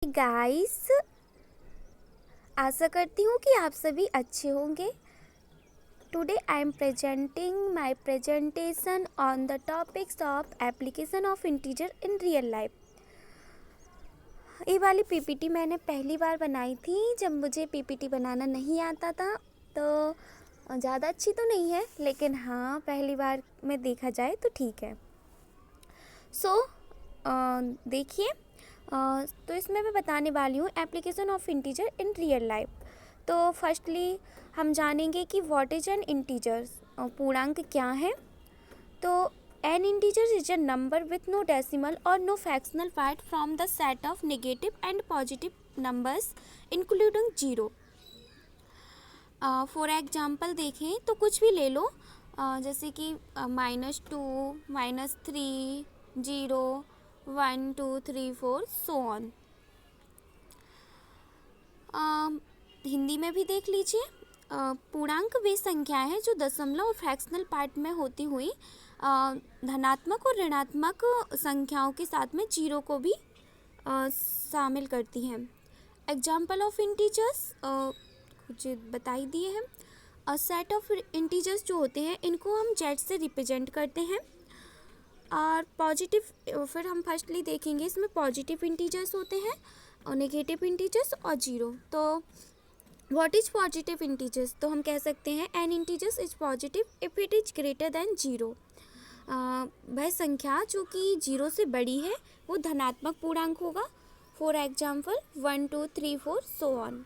Guys, आशा करती हूँ कि आप सभी अच्छे होंगे। Today I am presenting my presentation on the topics of application of integer in real life. ये वाली पीपीटी मैंने पहली बार बनाई थी जब मुझे पीपीटी बनाना नहीं आता था, तो ज़्यादा अच्छी तो नहीं है, लेकिन हाँ पहली बार में देखा जाए तो ठीक है। देखिए, तो इसमें मैं बताने वाली हूँ application of integer in real life. तो फर्स्टली हम जानेंगे कि व्हाट इज एन इंटीजर, पूर्णांक क्या है। तो an integer is a number with no decimal और no fractional part from the set of negative and positive numbers including zero. For example देखें तो कुछ भी ले लो, जैसे कि -2, -3, 0, 1, 2, 3, 4 सो ऑन। हिंदी में भी देख लीजिए। पूर्णांक वे संख्याएं हैं जो दशमलव और फ्रैक्शनल पार्ट में होती हुई धनात्मक और ऋणात्मक संख्याओं के साथ में जीरो को भी शामिल करती हैं। एग्जाम्पल ऑफ इंटीजर्स कुछ बताई दिए हैं। सेट ऑफ इंटीजर्स जो होते हैं इनको हम जेड से रिप्रेजेंट करते हैं। और पॉजिटिव, फिर हम फर्स्टली देखेंगे इसमें पॉजिटिव इंटीजर्स होते हैं और नेगेटिव इंटीजर्स और जीरो। तो व्हाट इज पॉजिटिव इंटीजर्स, तो हम कह सकते हैं an integers is positive if it is greater than zero. वह संख्या जो कि जीरो से बड़ी है वो धनात्मक पूर्णांक होगा। For example 1, 2, 3, 4 so on.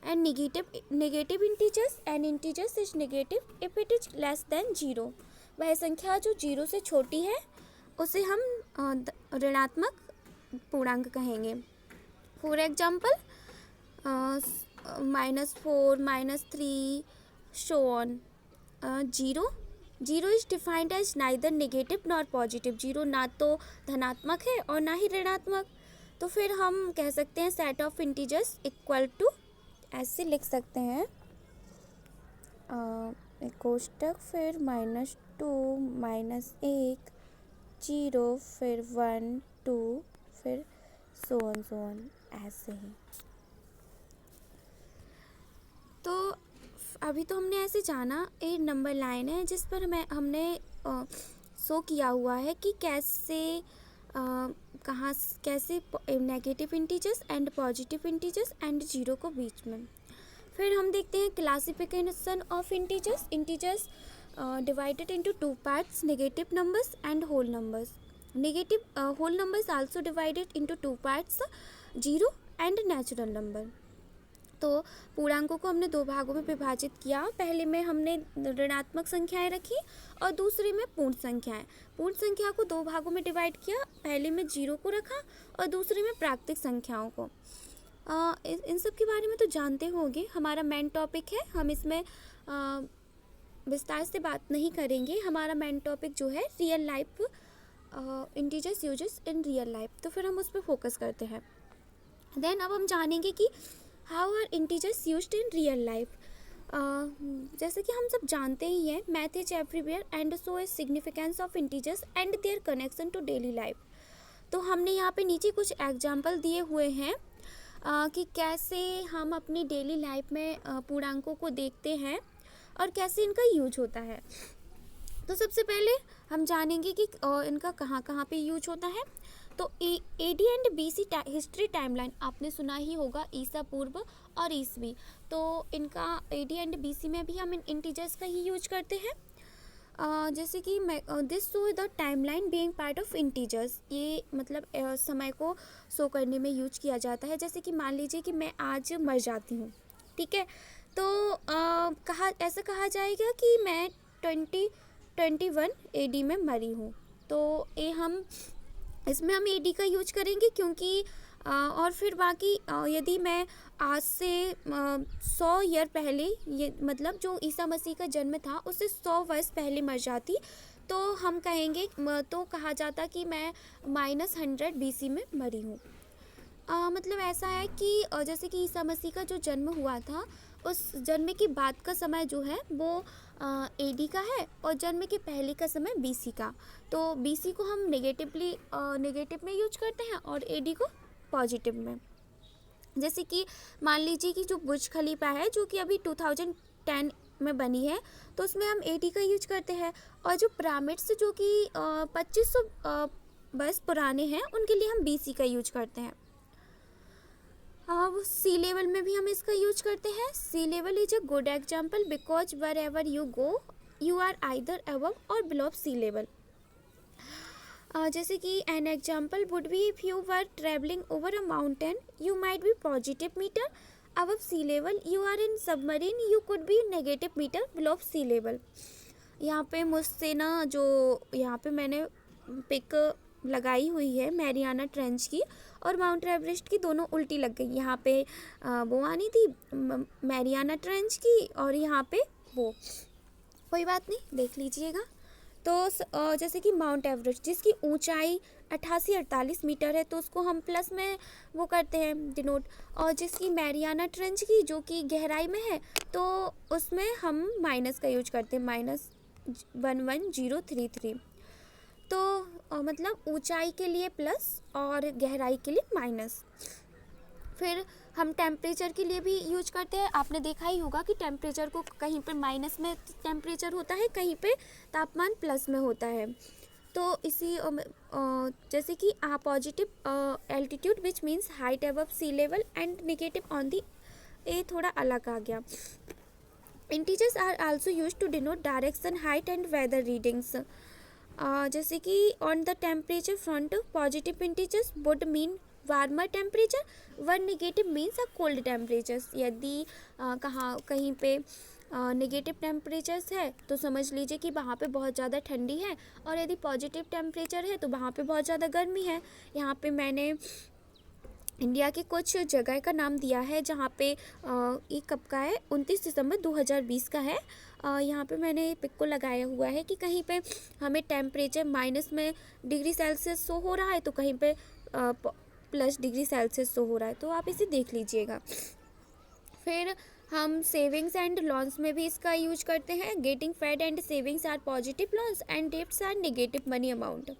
And negative integers, an integers is negative if it is less than zero. वह संख्या जो जीरो से छोटी है उसे हम ऋणात्मक पूर्णांक कहेंगे। For example -4, -3 so on. Zero is defined as neither negative nor positive. Zero ना तो धनात्मक है और ना ही ऋणात्मक। तो फिर हम कह सकते हैं set of integers equal to, ऐसे लिख सकते हैं, एक कोष्टक, फिर -2, -1, 0, फिर 1, 2, फिर सो ऑन ऐसे ही। तो अभी तो हमने ऐसे जाना एक नंबर लाइन है जिस पर हमने शो किया हुआ है कि कैसे कैसे negative integers and positive integers and zero को बीच में। फिर हम देखते हैं classification of integers. Integers divided into two parts, negative numbers and whole numbers. Whole numbers also divided into two parts, zero and natural number. तो पूर्णांकों को हमने दो भागों में विभाजित किया। पहले में हमने ऋणात्मक संख्याएं रखी और दूसरे में पूर्ण संख्याएं। पूर्ण संख्या को दो भागों में डिवाइड किया, पहले में जीरो को रखा और दूसरे में प्राकृतिक संख्याओं को। इन सब के बारे में तो जानते होंगे, हमारा मेन टॉपिक है, हम इसमें विस्तार से बात नहीं करेंगे। हमारा मेन टॉपिक जो है रियल लाइफ, इंटीजर्स यूजेस इन रियल लाइफ, तो फिर हम उस पर फोकस करते हैं। देन अब हम जानेंगे कि how are integers used in real life. जैसे कि हम सब जानते ही हैं, math is everywhere and so is significance of integers and their connection to daily life. तो हमने यहाँ पे नीचे कुछ एग्जाम्पल दिए हुए हैं कि कैसे हम अपनी डेली लाइफ में पूर्णांकों को देखते हैं और कैसे इनका यूज होता है। तो सबसे पहले हम जानेंगे कि इनका कहाँ कहाँ पे यूज होता है। तो AD and BC history timeline आपने सुना ही होगा, ईसा पूर्व और ईसवी। तो इनका AD एंड BC में भी हम इंटीजर्स का ही यूज करते हैं। जैसे कि this show the timeline being part of integers, ये मतलब समय को शो करने में यूज किया जाता है। जैसे कि मान लीजिए कि मैं आज मर जाती हूँ, ठीक है, तो ऐसा कहा जाएगा कि मैं 2021 AD में मरी हूँ। तो इसमें हम AD का यूज करेंगे क्योंकि और फिर बाकी यदि मैं आज से 100 ईयर पहले, ये मतलब जो ईसा मसीह का जन्म था उससे 100 वर्ष पहले मर जाती, तो हम कहेंगे, तो कहा जाता कि मैं -100 BC में मरी हूँ। मतलब ऐसा है कि जैसे कि ईसा मसीह का जो जन्म हुआ था, उस जन्म के बाद का समय जो है वो AD का है और जन्म के पहले का समय BC का। तो BC को हम नेगेटिव में यूज करते हैं और AD को पॉजिटिव में। जैसे कि मान लीजिए कि जो बुर्ज खलीफा है जो कि अभी 2010 में बनी है, तो उसमें हम AD का यूज करते हैं। और जो पिरामिड्स जो कि 2500 वर्ष पुराने हैं उनके लिए हम BC का यूज करते हैं। अब सी लेवल में भी हम इसका यूज करते हैं। Sea level is a good example because wherever you go you are either above और बिलो सी लेवल। जैसे कि an example would be if you were travelling over a mountain you might be positive metre above sea level, you are in submarine you could be negative metre below sea level. यहाँ पे मुझसे ना जो यहाँ पे मैंने pick लगाई हुई है मैरियाना ट्रेंच की और माउंट एवरेस्ट की, दोनों उल्टी लग गई। यहाँ पे वो आनी थी मैरियाना ट्रेंच की और यहाँ पे वो, कोई बात नहीं, देख लीजिएगा। तो जैसे कि माउंट एवरेस्ट जिसकी ऊंचाई 88-48 मीटर है तो उसको हम प्लस में वो करते हैं डिनोट, और जिसकी मैरियाना ट्रेंच की जो कि गहराई में है तो उसमें हम माइनस का यूज करते हैं, -11033। तो मतलब ऊंचाई के लिए प्लस और गहराई के लिए माइनस। फिर हम टेम्परेचर के लिए भी यूज करते हैं। आपने देखा ही होगा कि टेम्परेचर को कहीं पर माइनस में टेम्परेचर होता है, कहीं पे तापमान प्लस में होता है। तो इसी जैसे कि positive altitude which means height above sea level and negative on the, ये थोड़ा अलग आ गया। Integers are also use to denote direction, height and weather readings. जैसे कि on the temperature front positive integers would mean warmer temperature, when negative means a cold temperatures. यदि कहीं पे नेगेटिव टेम्परेचर्स है तो समझ लीजिए कि वहाँ पे बहुत ज़्यादा ठंडी है, और यदि पॉजिटिव टेम्परेचर है तो वहाँ पे बहुत ज़्यादा गर्मी है। यहाँ पे मैंने इंडिया की कुछ जगह का नाम दिया है जहाँ पे ये कब का है, 29 दिसंबर 2020 का है। यहाँ पे मैंने पिक को लगाया हुआ है कि कहीं पे हमें टेम्परेचर माइनस में डिग्री सेल्सियस शो हो रहा है तो कहीं पे प्लस डिग्री सेल्सियस शो हो रहा है, तो आप इसे देख लीजिएगा। फिर हम सेविंग्स एंड लोन्स में भी इसका यूज करते हैं। Getting paid and savings are positive loans and debts are negative money amount.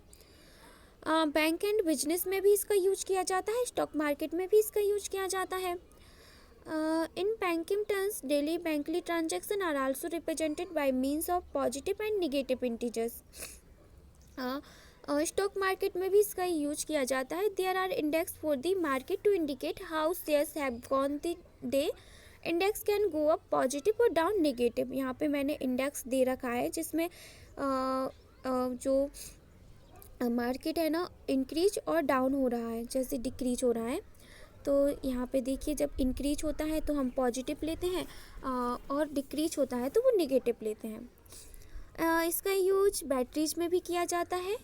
Bank and business में भी इसका यूज किया जाता है। स्टॉक मार्केट में भी इसका यूज किया जाता है। In banking terms daily bankly transaction are also represented by means of positive and negative integers. Stock market में भी इसका यूज किया जाता है। There are index for the market to indicate how shares have gone the day. Index can go up positive और down negative. यहाँ पे मैंने इंडेक्स दे रखा है जिसमें जो मार्केट है ना इंक्रीज और डाउन हो रहा है, जैसे डिक्रीज हो रहा है। तो यहाँ पे देखिए जब इंक्रीज होता है तो हम पॉजिटिव लेते हैं और डिक्रीज होता है तो वो नेगेटिव लेते हैं। इसका यूज बैटरीज में भी किया जाता है।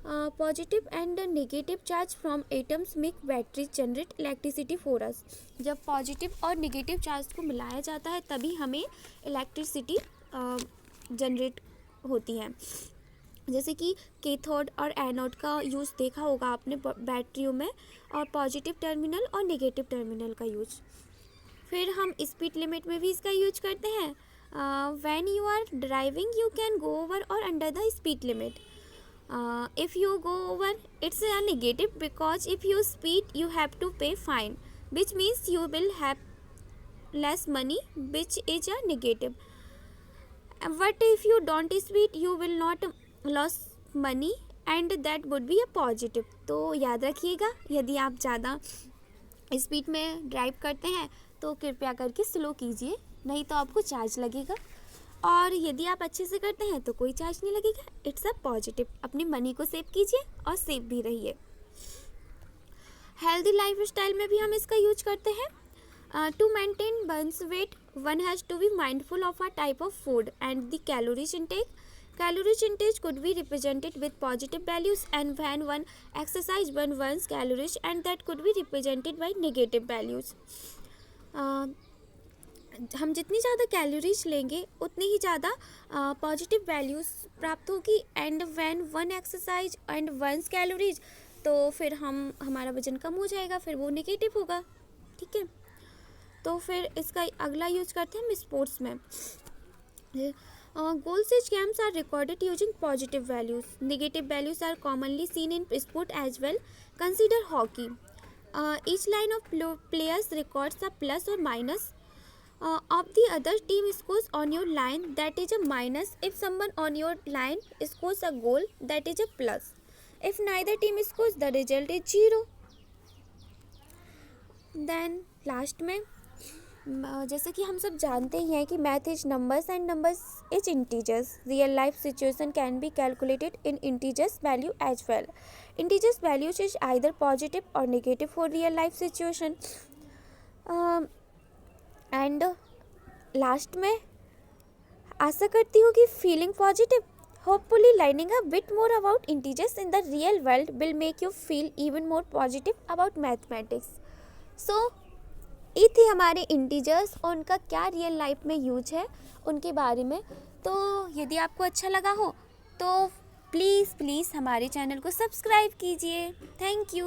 Positive and negative charge from atoms make batteries generate electricity for us. जब पॉजिटिव और नेगेटिव चार्ज को मिलाया जाता है तभी हमें इलेक्ट्रिसिटी जनरेट होती है। जैसे कि कैथोड और एनोड का यूज़ देखा होगा आपने बैटरियों में, और पॉजिटिव टर्मिनल और नेगेटिव टर्मिनल का यूज। फिर हम स्पीड लिमिट में भी इसका यूज करते हैं। When you are driving you can go over और under the speed limit. If you go over it's a negative because if you speed you have to pay fine which means you will have less money which is a negative. But if you don't speed you will not loss money and that would be a positive. तो याद रखिएगा यदि आप ज़्यादा speed में drive करते हैं तो कृपया करके स्लो कीजिए, नहीं तो आपको चार्ज लगेगा, और यदि आप अच्छे से करते हैं तो कोई चार्ज नहीं लगेगा। It's a positive. अपनी मनी को सेव कीजिए और सेव भी रहिए। हेल्दी लाइफ स्टाइल में भी हम इसका यूज करते हैं। To maintain one's weight one has to be mindful of a type of food and the calories intake. Calorie intake could be represented with positive values, and when one exercise burn one's calories, and that could be represented by negative values. हम जितनी ज़्यादा calories लेंगे उतनी ही ज़्यादा positive values प्राप्त होगी। And when one exercise and burns calories, तो फिर हमारा वजन कम हो जाएगा, फिर वो नेगेटिव होगा। ठीक है, तो फिर इसका अगला यूज करते हैं हम स्पोर्ट्स में। Goals which games are recorded using positive values. Negative values are commonly seen in sport as well. Consider hockey. Each line of players records a plus or minus of the other team scores on your line, that is a minus. If someone on your line scores a goal, that is a plus. If neither team scores, the result is 0. Then last में जैसे कि हम सब जानते ही हैं कि math is numbers and numbers is integers. Real life situation can be calculated in integers value as well. Integers values is either positive और negative for real life situation. And last में आशा करती हूँ कि feeling positive, hopefully learning a bit more about integers in the real world will make you feel even more positive about mathematics. So ये थे हमारे integers और उनका क्या रियल लाइफ में यूज है उनके बारे में. तो यदि आपको अच्छा लगा हो तो प्लीज़ हमारे चैनल को सब्सक्राइब कीजिए. Thank you.